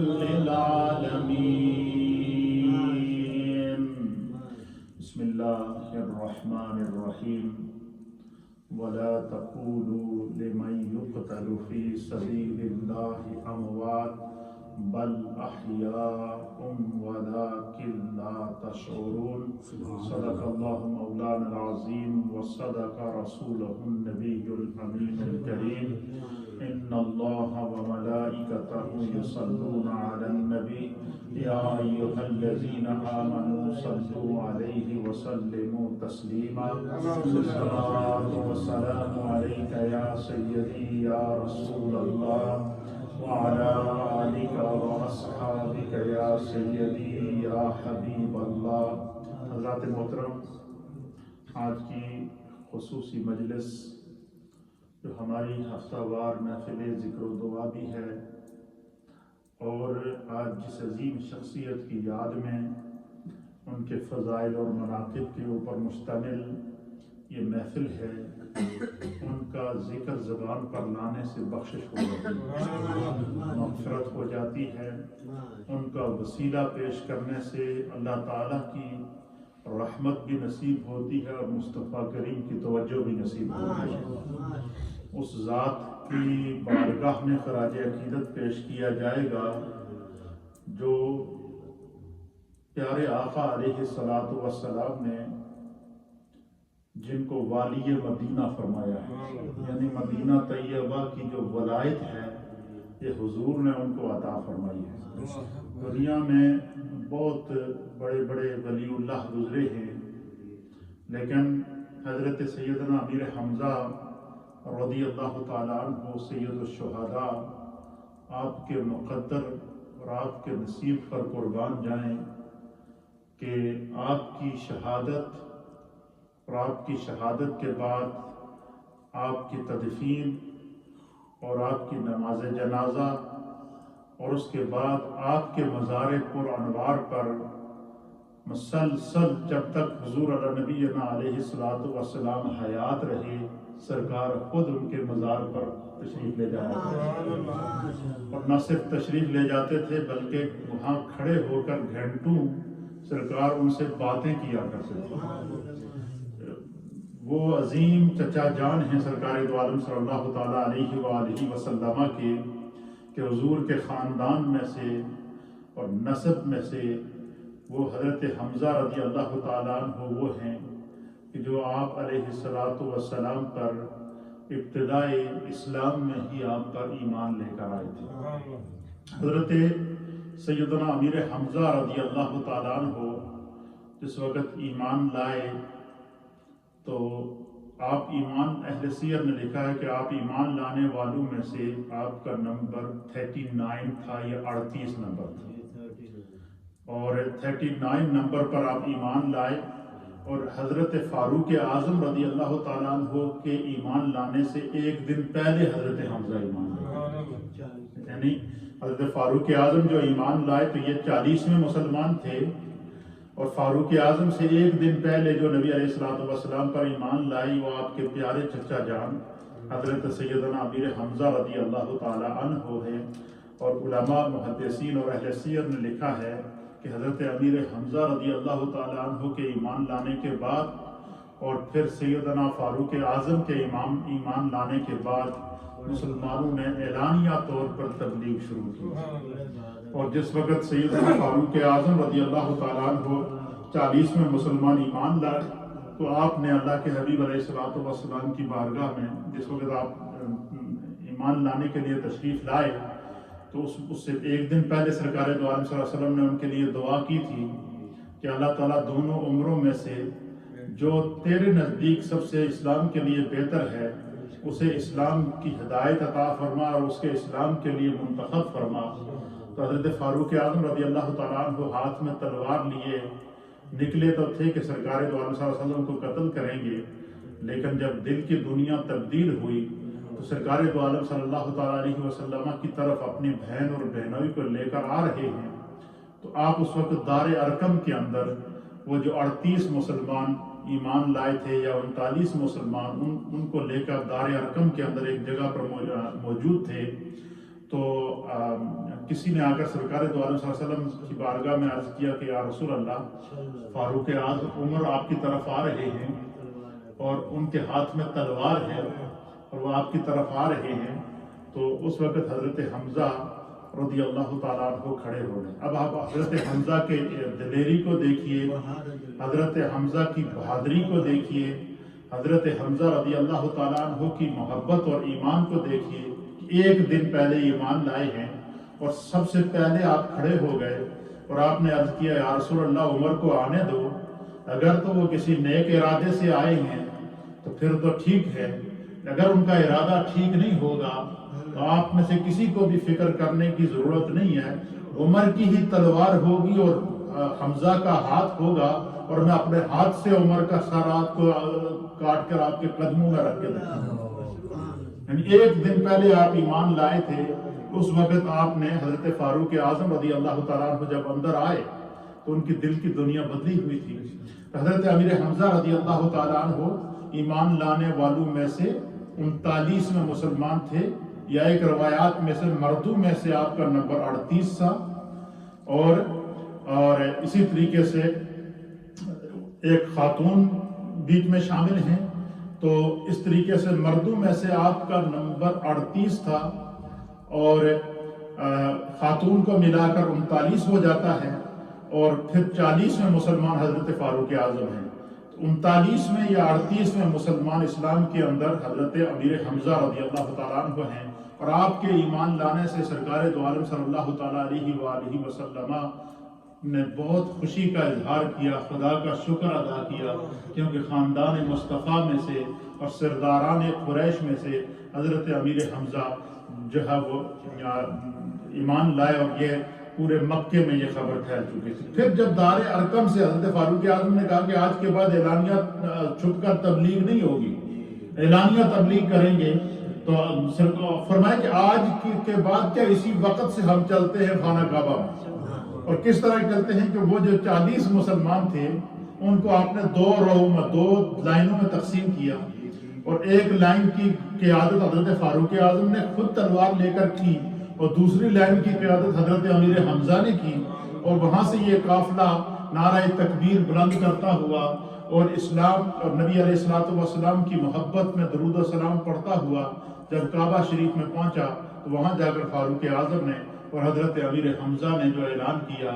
للعالمين. بسم الله الرحمن الرحيم. ولا تقولوا لمن يقتل في سبيل الله أموات بل أحياء ولكن لا تشعرون. صدق الله مولانا العظيم وصدق رسوله النبي الأمين الكريم. إن الله وملائكته يصلون على النبي يا أيها الذين آمنوا صلوا عليه وسلموا تسليما. الصلاة والسلام عليك يا سيدي يا رسول الله وعلى آلك وأصحابك يا سيدي يا حبیب اللہ. حضرات محترم، آج کی خصوصی مجلس جو ہماری ہفتہ وار محفل ذکر و دعا بھی ہے، اور آج جس عظیم شخصیت کی یاد میں ان کے فضائل اور مناقب کے اوپر مشتمل یہ محفل ہے، ان کا ذکر زبان پر لانے سے بخشش ہو جاتی ہے، مغفرت ہو جاتی ہے. ان کا وسیلہ پیش کرنے سے اللہ تعالیٰ کی رحمت بھی نصیب ہوتی ہے اور مصطفیٰ کریم کی توجہ بھی نصیب ہوتی ہے. اس ذات کی بارگاہ میں خراج عقیدت پیش کیا جائے گا جو پیارے آقا علیہ السلام نے جن کو والی مدینہ فرمایا ہے، یعنی مدینہ طیبہ کی جو ولایت ہے یہ حضور نے ان کو عطا فرمائی ہے. دنیا میں بہت بڑے بڑے ولی اللہ گزرے ہیں، لیکن حضرت سیدنا امیر حمزہ رضی اللہ تعالیٰ عنہ سید الشہداء آپ کے مقدر اور آپ کے نصیب پر قربان جائیں کہ آپ کی شہادت اور آپ کی شہادت کے بعد آپ کی تدفین اور آپ کی نماز جنازہ اور اس کے بعد آپ کے مزار پر انوار پر مسلسل جب تک حضور علی نبینا علیہ السلام حیات رہے، سرکار خود ان کے مزار پر تشریف لے جایا کرتے، اور نہ صرف تشریف لے جاتے تھے بلکہ وہاں کھڑے ہو کر گھنٹوں سرکار ان سے باتیں کیا کرتے تھے. وہ عظیم چچا جان ہیں سرکار دو عالم صلی اللہ تعالیٰ علیہ وآلہ وسلم کے، کہ حضور کے خاندان میں سے اور نسب میں سے وہ حضرت حمزہ رضی اللہ تعالیٰ عنہ وہ ہیں کہ جو آپ علیہ السلام پر ابتدائے اسلام میں ہی آپ پر ایمان لے کر آئے تھے. حضرت سیدنا امیر حمزہ رضی اللہ تعالیٰ عنہ جس وقت ایمان لائے تو آپ ایمان، اہل سیر نے لکھا ہے کہ آپ ایمان لانے والوں میں سے آپ کا نمبر 39 تھا یا 38 نمبر تھا، اور 39 نمبر پر آپ ایمان لائے. اور حضرت فاروق اعظم رضی اللہ تعالیٰ عنہ کے ایمان لانے سے ایک دن پہلے حضرت حمزہ ایمان لائے، یعنی حضرت فاروق اعظم جو ایمان لائے تو یہ 40ویں مسلمان تھے، اور فاروق اعظم سے ایک دن پہلے جو نبی علیہ السلام پر ایمان لائی وہ آپ کے پیارے چچا جان حضرت سیدنا امیر حمزہ رضی اللہ تعالیٰ عنہ ہے. اور علماء محدثین اور اہل سیر نے لکھا ہے کہ حضرت امیر حمزہ رضی اللہ تعالیٰ عنہ کے ایمان لانے کے بعد اور پھر سیدنا فاروق اعظم کے ایمان لانے کے بعد مسلمانوں نے اعلانیہ طور پر تبلیغ شروع کی. اور جس وقت سیدنا فاروق اعظم رضی اللہ تعالیٰ عنہ 40ویں مسلمان ایمان لائے تو آپ نے اللہ کے حبیب علیہ السلام کی بارگاہ میں جس وقت آپ ایمان لانے کے لیے تشریف لائے تو اس سے ایک دن پہلے سرکار دو عالم صلی اللہ علیہ وسلم نے ان کے لیے دعا کی تھی کہ اللہ تعالیٰ دونوں عمروں میں سے جو تیرے نزدیک سب سے اسلام کے لیے بہتر ہے اسے اسلام کی ہدایت عطا فرما اور اس کے اسلام کے لیے منتخب فرما. تو حضرت فاروق اعظم رضی اللہ تعالیٰ عنہ ہاتھ میں تلوار لیے نکلے تو تھے کہ سرکار دو عالم صلی اللہ علیہ وسلم کو قتل کریں گے، لیکن جب دل کی دنیا تبدیل ہوئی تو سرکار دو عالم صلی اللہ تعالیٰ علیہ وسلم کی طرف اپنی بہن اور بہنوئی کو لے کر آ رہے ہیں. تو آپ اس وقت دار ارقم کے اندر وہ جو 38 مسلمان ایمان لائے تھے یا 39 مسلمان ان کو لے کر دار ارقم کے اندر ایک جگہ پر موجود تھے. تو کسی نے آ کر سرکار دو عالم صلی اللہ علیہ وسلم کی بارگاہ میں عرض کیا کہ یا رسول اللہ، فاروق اعظم عمر آپ کی طرف آ رہے ہیں اور ان کے ہاتھ میں تلوار ہے اور وہ آپ کی طرف آ رہے ہیں. تو اس وقت حضرت حمزہ رضی اللہ تعالیٰ عنہ کھڑے ہو گئے. اب آپ حضرت حمزہ کے دلیری کو دیکھیے، حضرت حمزہ کی بہادری کو دیکھیے، حضرت حمزہ رضی اللہ تعالیٰ عنہ کی محبت اور ایمان کو دیکھیے. ایک دن پہلے ایمان لائے ہیں اور سب سے پہلے آپ کھڑے ہو گئے اور آپ نے عرض کیا یا رسول اللہ عمر کو آنے دو، اگر تو وہ کسی نیک ارادے سے آئے ہیں تو پھر تو ٹھیک ہے، اگر ان کا ارادہ ٹھیک نہیں ہوگا تو آپ میں سے کسی کو بھی فکر کرنے کی ضرورت نہیں ہے. عمر کی ہی تلوار ہوگی اور حمزہ کا ہاتھ ہوگا اور میں اپنے ہاتھ سے عمر کا سارات کو کاٹ کر آپ کے قدموں میں رکھ کے دکھاؤں گا. یعنی ایک دن پہلے آپ ایمان لائے تھے، اس وقت آپ نے حضرت فاروق اعظم رضی اللہ تعالیٰ عنہ جب اندر آئے تو ان کی دل کی دنیا بدلی ہوئی تھی. حضرت امیر حمزہ رضی اللہ تعالیٰ عنہ ایمان لانے والوں میں سے 39 میں مسلمان تھے، یا ایک روایات میں سے مردوں میں سے آپ کا نمبر 38 تھا. اور اسی طریقے سے ایک خاتون بیچ میں شامل ہیں، تو اس طریقے سے مردوں میں سے آپ کا نمبر 38 تھا اور خاتون کو ملا کر 39 ہو جاتا ہے، اور پھر 40 میں مسلمان حضرت فاروق اعظم ہیں. 39 میں یا 38 میں مسلمان اسلام کے اندر حضرت امیر حمزہ رضی اللہ تعالیٰ عنہ ہیں. اور آپ کے ایمان لانے سے سرکار دو عالم صلی اللہ تعالیٰ علیہ وآلہ وسلم نے بہت خوشی کا اظہار کیا، خدا کا شکر ادا کیا، کیونکہ خاندان مصطفیٰ میں سے اور سرداران قریش میں سے حضرت امیر حمزہ جو ہے وہ ایمان لائے، اور یہ پورے مکے میں یہ خبر پھیل چکی تھی. پھر جب دار ارقم سے حضرت فاروق اعظم نے کہا کہ آج کے بعد اعلانیہ چھپ کر تبلیغ نہیں ہوگی، اعلانیہ تبلیغ کریں گے، تو فرمایا کہ آج کے بعد کیا اسی وقت سے ہم چلتے ہیں خانہ کعبہ میں. اور کس طرح چلتے ہیں کہ وہ جو 40 مسلمان تھے ان کو آپ نے 2 رووں میں 2 لائنوں میں تقسیم کیا، اور ایک لائن کی قیادت حضرت فاروق اعظم نے خود تلوار لے کر کی، اور دوسری لائن کی قیادت حضرت امیر حمزہ نے کی. اور وہاں سے یہ قافلہ نعرہ تکبیر بلند کرتا ہوا اور اسلام اور نبی علیہ الصلوۃ والسلام کی محبت میں درود و سلام پڑھتا ہوا جب کعبہ شریف میں پہنچا تو وہاں جا کر فاروق اعظم نے اور حضرت امیر حمزہ نے جو اعلان کیا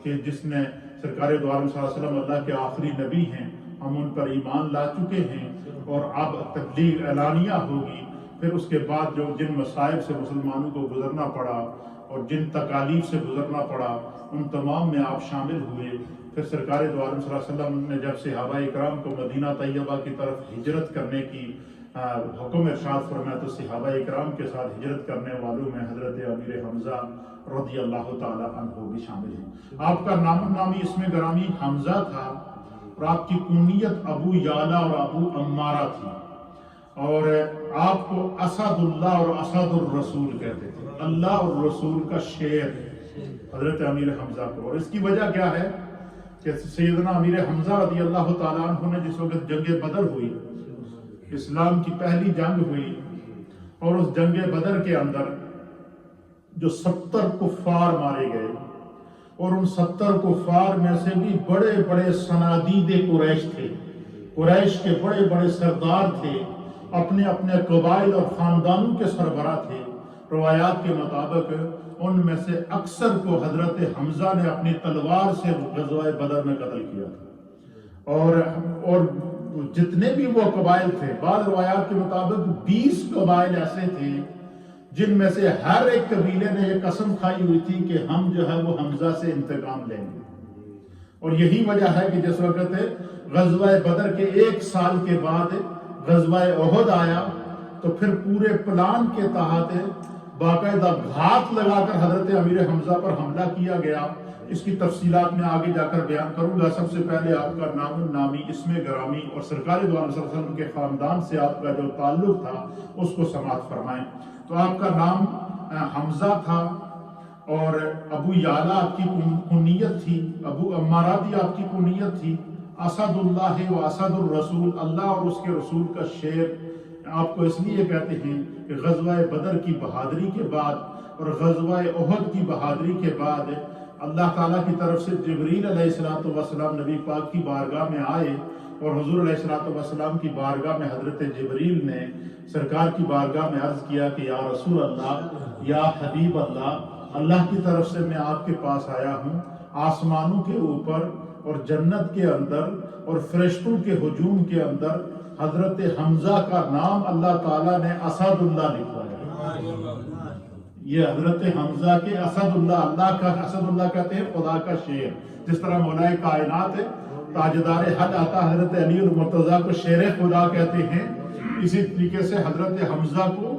کہ جس نے سرکار دو عالم صلی اللہ علیہ وسلم اللہ کے آخری نبی ہیں، ہم ان پر ایمان لا چکے ہیں اور اب تبلیغ اعلانیہ ہوگی. پھر اس کے بعد جو جن مصائب سے مسلمانوں کو گزرنا پڑا اور جن تکالیف سے گزرنا پڑا ان تمام میں آپ شامل ہوئے. پھر سرکار دو عالم صلی اللہ علیہ وسلم نے جب صحابہ اکرام کو مدینہ طیبہ کی طرف ہجرت کرنے کی حکم ارشاد فرمایا تو صحابہ اکرام کے ساتھ ہجرت کرنے والوں میں حضرت امیر حمزہ رضی اللہ تعالی عنہ بھی شامل ہیں. آپ کا نام نامی اسم گرامی حمزہ تھا اور آپ کی کنیت ابو یعلا اور ابو عمارہ تھی، اور آپ کو اسد اللہ اور اسد الرسول کہتے تھے، اللہ اور رسول کا شیر حضرت امیر حمزہ کو. اور اس کی وجہ کیا ہے کہ سیدنا امیر حمزہ رضی اللہ تعالیٰ عنہ نے جس وقت جنگ بدر ہوئی، اسلام کی پہلی جنگ ہوئی، اور اس جنگ بدر کے اندر جو 70 کفار مارے گئے، اور ان 70 کفار میں سے بھی بڑے بڑے صنادید قریش تھے، قریش کے بڑے بڑے سردار تھے، اپنے اپنے قبائل اور خاندانوں کے سربراہ تھے. روایات کے مطابق ان میں سے اکثر کو حضرت حمزہ نے اپنی تلوار سے غزوہ بدر میں قتل کیا تھا. اور جتنے بھی وہ قبائل تھے، بعض روایات کے مطابق 20 قبائل ایسے تھے جن میں سے ہر ایک قبیلے نے یہ قسم کھائی ہوئی تھی کہ ہم جو ہے وہ حمزہ سے انتقام لیں گے. اور یہی وجہ ہے کہ جس وقت غزوہ بدر کے 1 سال کے بعد غزوہ احد آیا تو پھر پورے پلان کے تحت باقاعدہ گھات لگا کر حضرت امیر حمزہ پر حملہ کیا گیا. اس کی تفصیلات میں آگے جا کر بیان کروں گا. سب سے پہلے آپ کا نام نامی اسم گرامی اور سرکار دو عالم صلی اللہ علیہ وسلم کے خاندان سے آپ کا جو تعلق تھا اس کو سماعت فرمائیں. تو آپ کا نام حمزہ تھا اور ابو یعلا آپ کی کنیت تھی، ابو عمارہ بھی آپ کی کنیت تھی. اسد اللہ و اسد الرسول، اللہ اور اس کے رسول کا شیر آپ کو اس لیے کہتے ہیں کہ غزوہ بدر کی بہادری کے بعد اور غزوہ احد کی بہادری کے بعد اللہ تعالیٰ کی طرف سے جبریل علیہ السلام نبی پاک کی بارگاہ میں آئے، اور حضور علیہ السلام کی بارگاہ میں حضرت جبریل نے سرکار کی بارگاہ میں عرض کیا کہ یا رسول اللہ، یا حبیب اللہ، اللہ کی طرف سے میں آپ کے پاس آیا ہوں، آسمانوں کے اوپر اور جنت کے اندر اور فرشتوں کے ہجوم کے اندر حضرت حمزہ کا نام اللہ تعالیٰ نے اسد اللہ لکھا ہے۔ یہ حضرت حمزہ کے اسد اللہ، اللہ کا اسد اللہ کہتے ہیں خدا کا شیر، جس طرح مولا کائنات تاجدار حد آتا حضرت علی المرتضیٰ کو شیر خدا کہتے ہیں، اسی طریقے سے حضرت حمزہ کو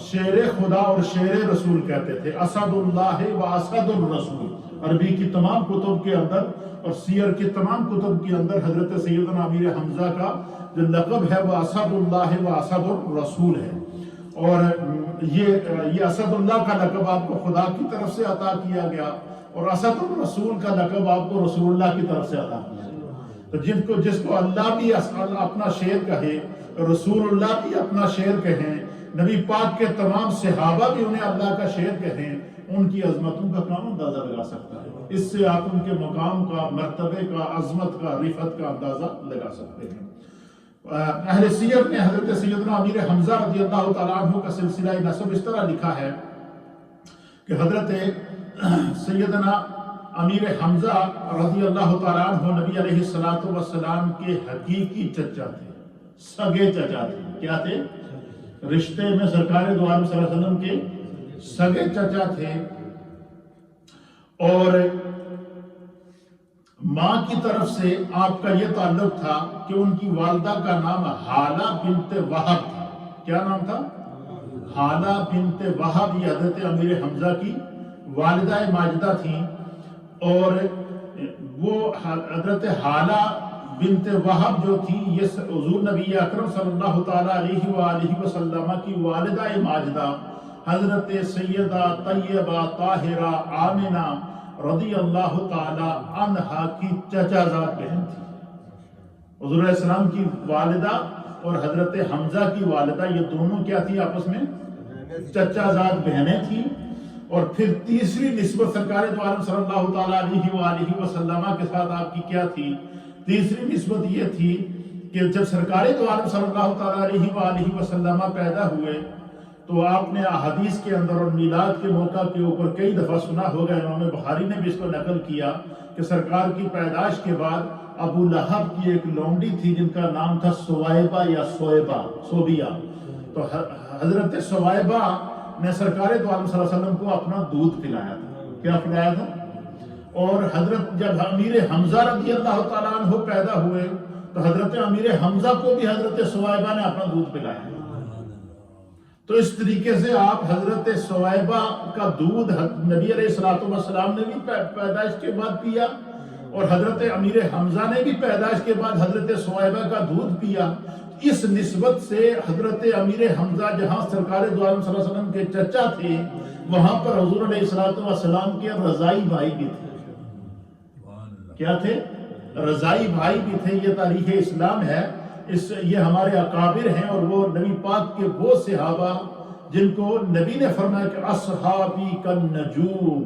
شیر خدا اور شیر رسول کہتے تھے۔ اسد اللہ و اسد الرسول، عربی کی تمام کتب کے اندر اور سیر کی تمام کتب کے اندر حضرت سیدنا امیر حمزہ کا جو لقب ہے وہ اسد اللہ و اسد الرسول ہے، اور یہ اسد اللہ کا لقب آپ کو خدا کی طرف سے عطا کیا گیا، اور اسد الرسول کا لقب آپ کو رسول اللہ کی طرف سے عطا کیا گیا۔ تو جس کو اللہ بھی اپنا شیر کہے، رسول اللہ بھی اپنا شیر کہیں، نبی پاک کے تمام صحابہ بھی انہیں اللہ کا شیر کہیں، ان کی عظمتوں کا کام اندازہ لگا سکتا ہے۔ اس سے آپ ان کے مقام کا، مرتبے کا، عظمت کا، رفعت کا اندازہ لگا سکتے ہیں۔ اہل سیر نے حضرت سیدنا امیر حمزہ رضی اللہ تعالیٰ عنہ کا سلسلہ نسب اس طرح لکھا ہے کہ حضرت سیدنا امیر حمزہ رضی اللہ تعالیٰ عنہ نبی علیہ السلام کے حقیقی چچا تھے، سگے چچا تھے۔ کیا تھے؟ رشتے میں سرکار دو عالم صلی اللہ علیہ وسلم کے سگے چچا تھے، اور ماں کی طرف سے آپ کا یہ تعلق تھا کہ ان کی والدہ کا نام حالہ بنت وہب تھا۔ کیا نام تھا؟ حالہ بنت وہب، یہ حضرت امیر حمزہ کی والدہ ماجدہ تھیں، اور وہ حضرت حالہ بنت وہب جو تھی یہ حضور نبی اکرم صلی اللہ تعالیٰ علیہ وآلہ وسلم کی والدہ ماجدہ حضرت سیدہ طیبہ طاہرہ آمنہ رضی اللہ تعالی عنہا کی چچا زاد بہن تھی۔ حضور علیہ السلام کی والدہ اور حضرت حمزہ کی والدہ یہ دونوں کیا تھی؟ آپس میں چچا زاد بہنیں تھیں۔ اور پھر تیسری نسبت سرکار دو عالم صلی اللہ تعالی علیہ وآلہ وسلم کے ساتھ آپ کی کیا تھی؟ تیسری نسبت یہ تھی کہ جب سرکار دو عالم صلی اللہ تعالی علیہ وآلہ وسلم پیدا ہوئے تو آپ نے احادیث کے اندر اور میلاد کے موقع کے اوپر کئی دفعہ سنا ہوگا، امام بخاری نے بھی اس کو نقل کیا کہ سرکار کی پیدائش کے بعد ابو لہب کی ایک لونڈی تھی جن کا نام تھا سوائبہ یا صوبیہ، تو حضرت سوائبہ نے سرکار دو عالم صلی اللہ علیہ وسلم کو اپنا دودھ پلایا تھا۔ کیا پلایا تھا؟ اور حضرت جب امیر حمزہ رضی اللہ تعالیٰ عنہ پیدا ہوئے تو حضرت امیر حمزہ کو بھی حضرت سوائبہ نے اپنا دودھ پلایا۔ تو اس طریقے سے آپ حضرت سوائبہ کا دودھ نبی علیہ السلام نے بھی پیدائش کے بعد پیا، اور حضرت امیر حمزہ نے بھی پیدائش کے بعد حضرت سوائبہ کا دودھ پیا۔ اس نسبت سے حضرت امیر حمزہ جہاں سرکار دو عالم صلی اللہ علیہ وسلم کے چچا تھے، وہاں پر حضور علیہ السلام کے رضائی بھائی بھی تھے۔ کیا تھے؟ رضائی بھائی بھی تھے۔ یہ تاریخ اسلام ہے، یہ ہمارے اکابر ہیں، اور وہ نبی پاک کے وہ صحابہ جن کو نبی نے فرمایا کہ اصحابی کالنجوم،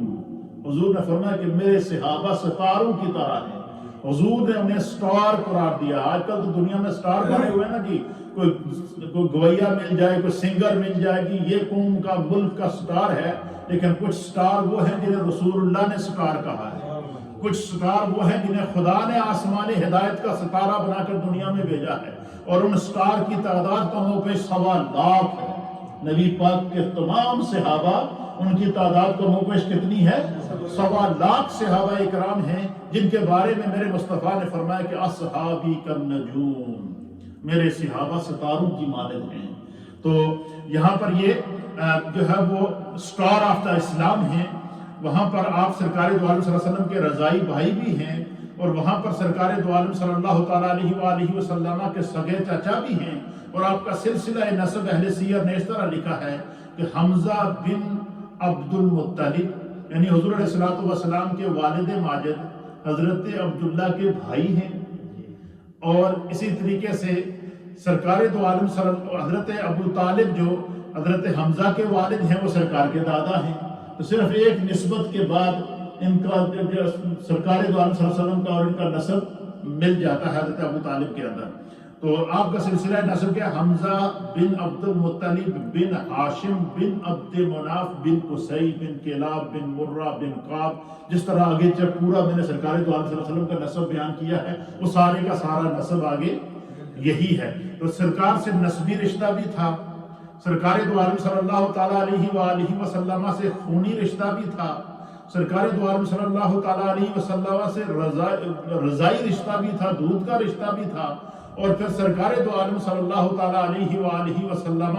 حضور نے فرمایا کہ میرے صحابہ ستاروں کی طرح ہیں۔ حضور نے انہیں سٹار قرار دیا۔ آج کل تو دنیا میں سٹار بنے ہوئے ہیں نا جی، کوئی گویا مل جائے، کوئی سنگر مل جائے گی، یہ قوم کا ملک کا سٹار ہے، لیکن کچھ سٹار وہ ہیں جنہیں رسول اللہ نے سٹار کہا ہے، کچھ سٹار وہ ہیں جنہیں خدا نے آسمانی ہدایت کا ستارہ بنا کر دنیا میں بھیجا ہے، اور ان سٹار کی تعداد کموں پہ 1.25 لاکھ ہے۔ نبی پاک کے تمام صحابہ ان کی تعداد کموں پہ کتنی ہے؟ 1.25 لاکھ صحابہ اکرام ہیں جن کے بارے میں میرے مصطفیٰ نے فرمایا کہ اصحابی کالنجوم، میرے صحابہ ستاروں کی مانند ہیں۔ تو یہاں پر یہ جو ہے وہ سٹار آف دا اسلام ہیں۔ وہاں پر آپ سرکار دو عالم صلی اللہ علیہ وسلم کے رضائی بھائی بھی ہیں، اور وہاں پر سرکار دو عالم صلی اللہ تعالیٰ علیہ وآلہ وسلم کے سگے چچا بھی ہیں۔ اور آپ کا سلسلہ نسب اہل سیر نے اس طرح لکھا ہے کہ حمزہ بن عبد المطلب یعنی حضور علیہ السلام کے والد ماجد حضرت عبداللہ کے بھائی ہیں، اور اسی طریقے سے سرکار دو عالم حضرت ابو طالب جو حضرت حمزہ کے والد ہیں وہ سرکار کے دادا ہیں، تو صرف ایک نسبت کے بعد ان کا سرکار دو عالم صلی اللہ علیہ وسلم کا اور ان کا نسب مل جاتا ہے حضرت ابو طالب کے اندر۔ تو آپ کا سلسلہ نسب کیا؟ حمزہ بن عبد المطلب بن ہاشم بن عبد مناف بن قصی بن کلاب بن مرہ بن قاب، جس طرح آگے جب پورا میں نے سرکار دو عالم صلی اللہ علیہ وسلم کا نسب بیان کیا ہے وہ سارے کا سارا نسب آگے یہی ہے۔ تو سرکار سے نسبی رشتہ بھی تھا، سرکار دو عالم صلی اللہ تعالیٰ علیہ وآلہ وسلم سے خونی رشتہ بھی تھا، سرکار دو عالم صلی اللہ تعالیٰ علیہ وسلم سے رضائی رشتہ بھی تھا، دودھ کا رشتہ بھی تھا، اور پھر سرکار دو عالم صلی اللہ تعالیٰ علیہ وآلہ وسلم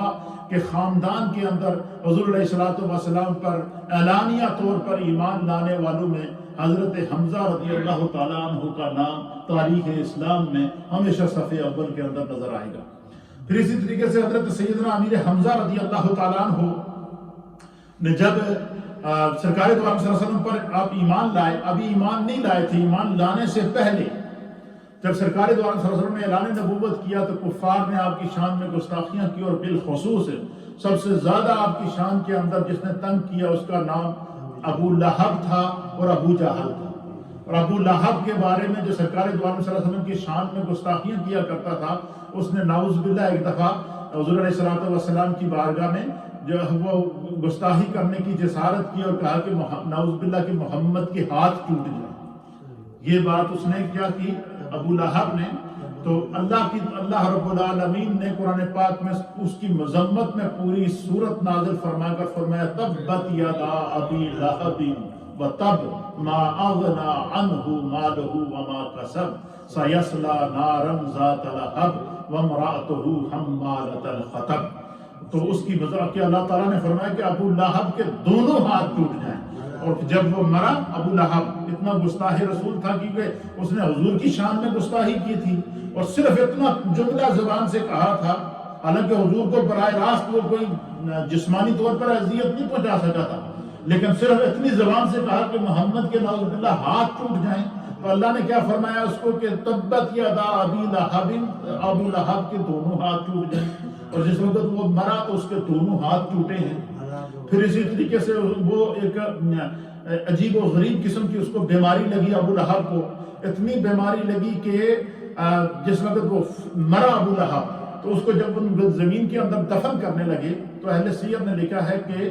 کے خاندان کے اندر حضور علیہ السلام پر اعلانیہ طور پر ایمان لانے والوں میں حضرت حمزہ رضی اللہ تعالیٰ عنہ کا نام تاریخ اسلام میں ہمیشہ صفحے اول کے اندر نظر آئے گا۔ پھر اسی طریقے سے حضرت سیدنا امیر حمزہ رضی اللہ تعالیٰ عنہ نے جب سرکار دو عالم صلی اللہ علیہ وسلم پر آپ ایمان لائے، ابھی ایمان نہیں لائے تھے، ایمان لانے سے پہلے جب سرکار دو عالم صلی اللہ علیہ وسلم نے اعلان نبوت کیا تو کفار نے آپ کی شان میں گستاخیاں کی، اور بالخصوص سب سے زیادہ آپ کی شان کے اندر جس نے تنگ کیا اس کا نام ابو لہب تھا اور ابو جہل تھا۔ اور ابو لہب کے بارے میں جو سرکار دو عالم صلی اللہ علیہ وسلم کی شان میں گستاخیاں کیا کرتا تھا، اس نے نعوذ باللہ ایک دفعہ حضور علیہ السلام کی بارگاہ میں جو وہ گستاخی کرنے کی جسارت کی اور کہا کہ نعوذ باللہ کہ محمد کے ہاتھ ٹوٹ جائے۔ یہ بات اس نے کیا کی؟ ابو لہب نے۔ تو اللہ رب العالمین نے قرآن پاک میں اس کی مذمت میں پوری سورت نازل فرما کر فرمایا تبت یدا ابی لہب وتب ما اغنی عنہ مالہ وما کسب سیصلی نارا ذات لہب وامرأتہ حمالۃ الحطب۔ تو اس کی مذاق کہ اللہ تعالیٰ نے فرمایا کہ ابو لہب کے دونوں ہاتھ ٹوٹ جائیں، اور جب وہ مرا ابو لہب اتنا گستاخ رسول تھا کیونکہ اس نے حضور کی شان میں گستاخی کی تھی، اور صرف اتنا جملہ زبان سے کہا تھا، حالانکہ حضور کو براہ راست وہ کوئی جسمانی طور پر اذیت نہیں پہنچا سکا تھا، لیکن صرف اتنی زبان سے کہا کہ محمد کے نعوذ باللہ ہاتھ ٹوٹ جائیں، تو اللہ نے کیا فرمایا اس کو کہ تبت یدا ابی لہب، ابو لہب کے دونوں ہاتھ ٹوٹ جائیں، اور جس وقت وہ مرا تو اس کے دونوں ہاتھ ٹوٹے ہیں۔ پھر اسی طریقے سے وہ ایک عجیب و غریب قسم کی اس کو بیماری لگی، ابو لہب کو اتنی بیماری لگی کہ جس وقت وہ مرا ابو لہب تو اس کو جب ان زمین کے اندر دفن کرنے لگے تو اہل سیر نے لکھا ہے کہ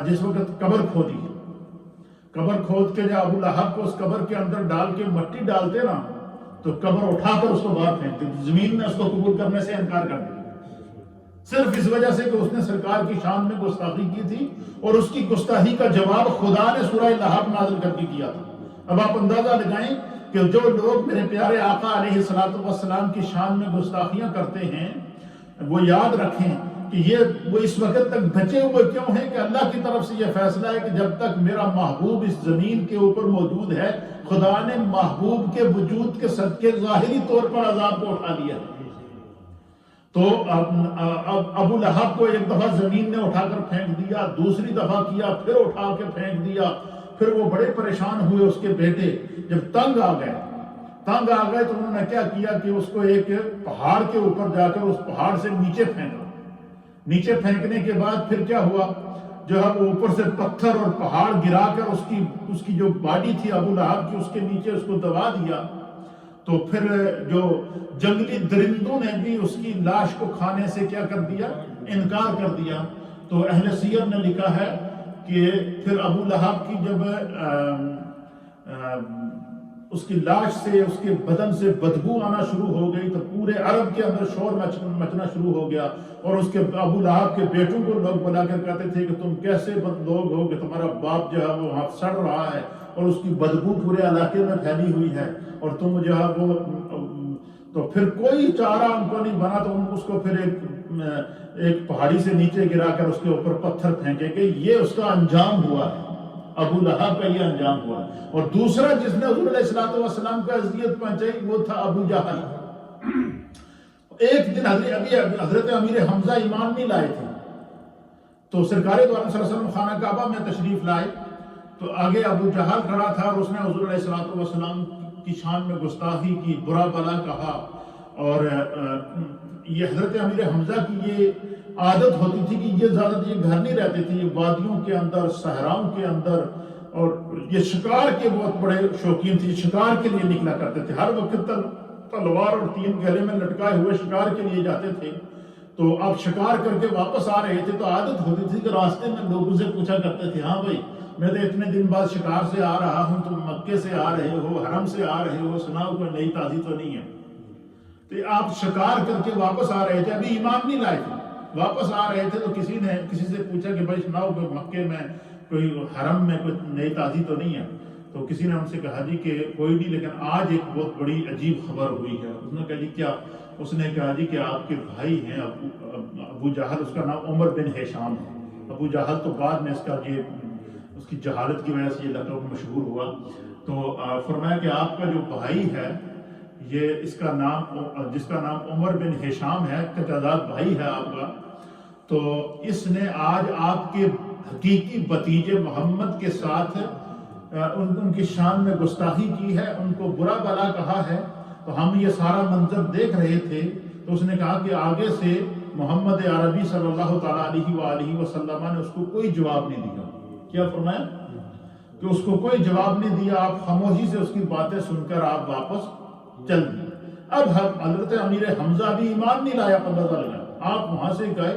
جس وقت قبر کھودی، قبر کھود کے جب ابو لہب کو اس قبر کے اندر ڈال کے مٹی ڈالتے نا تو قبر اٹھا کر اس کو باہر پھینکتے، زمین نے اس کو قبول کرنے سے انکار کر دیا، صرف اس وجہ سے کہ اس نے سرکار کی شان میں گستاخی کی تھی، اور اس کی گستاخی کا جواب خدا نے سورہ لہب نازل کر کے کیا تھا۔ اب آپ اندازہ لگائیں کہ جو لوگ میرے پیارے آقا علیہ السلام کی شان میں گستاخیاں کرتے ہیں وہ یاد رکھیں کہ وہ اس وقت تک بچے ہوئے کیوں ہیں کہ اللہ کی طرف سے یہ فیصلہ ہے کہ جب تک میرا محبوب اس زمین کے اوپر موجود ہے، خدا نے محبوب کے وجود کے صدقے ظاہری طور پر عذاب کو اٹھا لیا۔ تو ابو لہب کو ایک دفعہ زمین نے اٹھا کر پھینک دیا، دوسری دفعہ کیا، پھر اٹھا کے پھینک دیا، پھر وہ بڑے پریشان ہوئے، اس کے بیٹے جب تنگ آ گئے تو انہوں نے کیا کیا کہ اس کو ایک پہاڑ کے اوپر جا کر اس پہاڑ سے نیچے پھینکا۔ نیچے پھینکنے کے بعد پھر کیا ہوا، جو ہے وہ اوپر سے پتھر اور پہاڑ گرا کر اس کی جو باڈی تھی ابو لہب کی اس کے نیچے اس کو دبا دیا۔ تو پھر جو جنگلی درندوں نے بھی اس کی لاش کو کھانے سے کیا کر دیا، انکار کر دیا۔ تو اہل سیر نے لکھا ہے کہ پھر ابو لہب کی جب اس کی لاش سے اس کے بدن سے بدبو آنا شروع ہو گئی تو پورے عرب کے اندر شور مچنا شروع ہو گیا، اور اس کے ابو لہب کے بیٹوں کو لوگ بلا کر کہتے تھے کہ تم کیسے لوگ ہو کہ تمہارا باپ جو ہے وہ وہاں سڑ رہا ہے اور اس کی بدبو پورے علاقے میں پھیلی ہوئی ہے، اور تم جو ہے وہ، تو پھر کوئی چارہ ان کو نہیں بنا تو ان اس کو پھر ایک پہاڑی سے نیچے گرا کر اس کے اوپر پتھر پھینکے گئے۔ یہ اس کا انجام ہوا ہے، ابو لہب کا یہ انجام ہوا ہے۔ اور دوسرا جس نے حضور علیہ السلام کو اذیت پہنچائی وہ تھا ابو جہل۔ ایک دن حضرت امیر حمزہ ایمان نہیں لائے تھے، تو سرکار دو عالم صلی اللہ علیہ وسلم خانہ کعبہ میں تشریف لائے، تو آگے ابو جہل کھڑا تھا اور اس نے حضور علیہ السلام کی شان میں گستاخی کی، برا بلا کہا، اور یہ حضرت امیر حمزہ کی یہ عادت ہوتی تھی کہ یہ زیادہ یہ گھر نہیں رہتے تھے، یہ وادیوں کے اندر، صحراؤں کے اندر، اور یہ شکار کے بہت بڑے شوقین تھے، شکار کے لیے نکلا کرتے تھے، ہر وقت تلوار اور تین گلے میں لٹکائے ہوئے شکار کے لیے جاتے تھے۔ تو اب شکار کر کے واپس آ رہے تھے تو عادت ہوتی تھی کہ راستے میں لوگوں سے پوچھا کرتے تھے، ہاں بھائی میں تو اتنے دن بعد شکار سے آ رہا ہوں، تم مکے سے آ رہے ہو، حرم سے آ رہے ہو، سناؤ کوئی نئی تازی تو نہیں ہے؟ تو آپ شکار کر کے واپس آ رہے تھے، ابھی ایمان نہیں لائے تھے، واپس آ رہے تھے، تو کسی نے کسی سے پوچھا کہ بھائی سناؤ کوئی مکے میں کوئی حرم میں کوئی نئی تازی تو نہیں ہے؟ تو کسی نے ان سے کہا جی کہ کوئی نہیں، لیکن آج ایک بہت بڑی عجیب خبر ہوئی ہے۔ اس نے کہا جی کیا؟ اس نے کہا جی کہ آپ کے بھائی ہیں ابو جہل، اس کا نام عمر بن ہشام ہے، ابو جہل تو بعد میں اس کی جہالت کی وجہ سے یہ لقب مشہور ہوا۔ تو فرمایا کہ آپ کا جو بھائی ہے یہ جس کا نام عمر بن ہشام ہے، چچازاد بھائی ہے آپ کا، تو اس نے آج آپ کے حقیقی بھتیجے محمد کے ساتھ ان کی شان میں گستاخی کی ہے، ان کو برا بلا کہا ہے۔ تو ہم یہ سارا منظر دیکھ رہے تھے، تو اس نے کہا کہ آگے سے محمد عربی صلی اللہ تعالیٰ علیہ وآلہ وسلم نے اس کو کوئی جواب نہیں دیا۔ کیا فرمایا؟ کہ اس کو کوئی جواب نہیں دیا، آپ خاموشی سے اس کی باتیں سن کر آپ واپس چل دیے۔ اب حضرت امیر حمزہ بھی ایمان نہیں لایا، اندازہ لگا، آپ وہاں سے گئے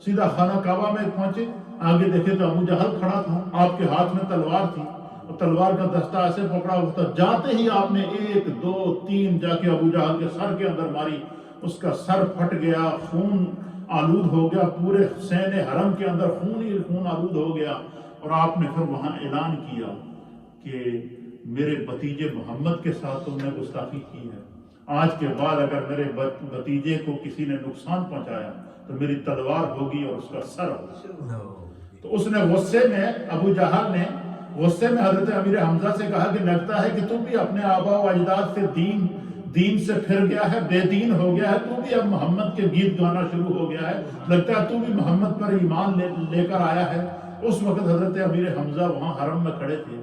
سیدھا خانہ کعبہ میں پہنچے، آگے دیکھے تو ابو جہل کھڑا تھا، آپ کے ہاتھ میں تلوار تھی، اور تلوار کا دستہ ایسے پکڑا ہوا تھا، جاتے ہی آپ نے 1 2 3 جا کے ابو جہل کے سر کے اندر ماری، اس کا سر پھٹ گیا، خون آلود ہو گیا، پورے حسین حرم کے اندر خون ہی خون آلود ہو گیا۔ اور آپ نے پھر وہاں اعلان کیا کہ میرے بھتیجے محمد کے ساتھ تم نے گستاخی کی ہے، آج کے بعد اگر میرے بھتیجے کو کسی نے نقصان پہنچایا تو میری تلوار ہوگی اور اس کا سر ہوگا۔ تو اس نے غصے میں، ابو جہل نے غصے میں حضرت امیر حمزہ سے کہا کہ لگتا ہے کہ تم بھی اپنے آبا و اجداد سے دین سے پھر گیا ہے، بے دین ہو گیا ہے، تو بھی اب محمد کے گیت گانا شروع ہو گیا ہے، لگتا ہے تو بھی محمد پر ایمان لے کر آیا ہے۔ اس وقت حضرت امیر حمزہ وہاں حرم میں کھڑے تھے،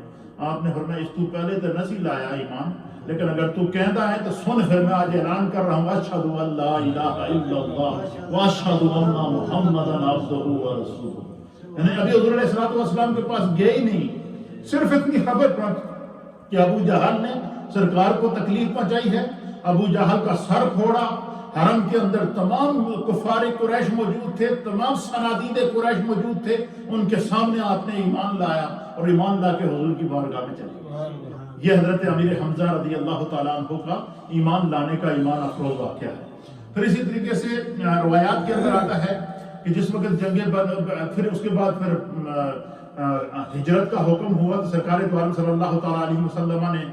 آپ نے فرمایا اس تو پہلے تو نہ لایا ایمان، لیکن اگر تو کہتا ہے تو سن، پھر میں آج اعلان کر رہا ہوں، اشہد ان لا الہ الا اللہ واشہد ان محمدا عبدہ ورسولہ۔ یعنی ابھی حضور علیہ السلام کے پاس گئے ہی نہیں، صرف اتنی خبر پہنچ کہ ابو جہل نے سرکار کو تکلیف پہنچائی ہے، ابو جہل کا سر پھوڑا، حرم کے اندر تمام کفار قریش موجود تھے، تمام صنادید قریش موجود تھے، ان کے سامنے آپ نے ایمان لایا اور ایمان لا کے حضور کی بارگاہ میں چلے گئے۔ یہ حضرت امیر حمزہ رضی اللہ تعالیٰ عنہ کا ایمان لانے کا ایمان افروز واقعہ ہے۔ پھر اسی طریقے سے روایات کے اندر آتا ہے کہ جس وقت پھر اس کے بعد پھر ہجرت کا حکم ہوا تو سرکار دو عالم صلی اللہ تعالیٰ علیہ وسلم نے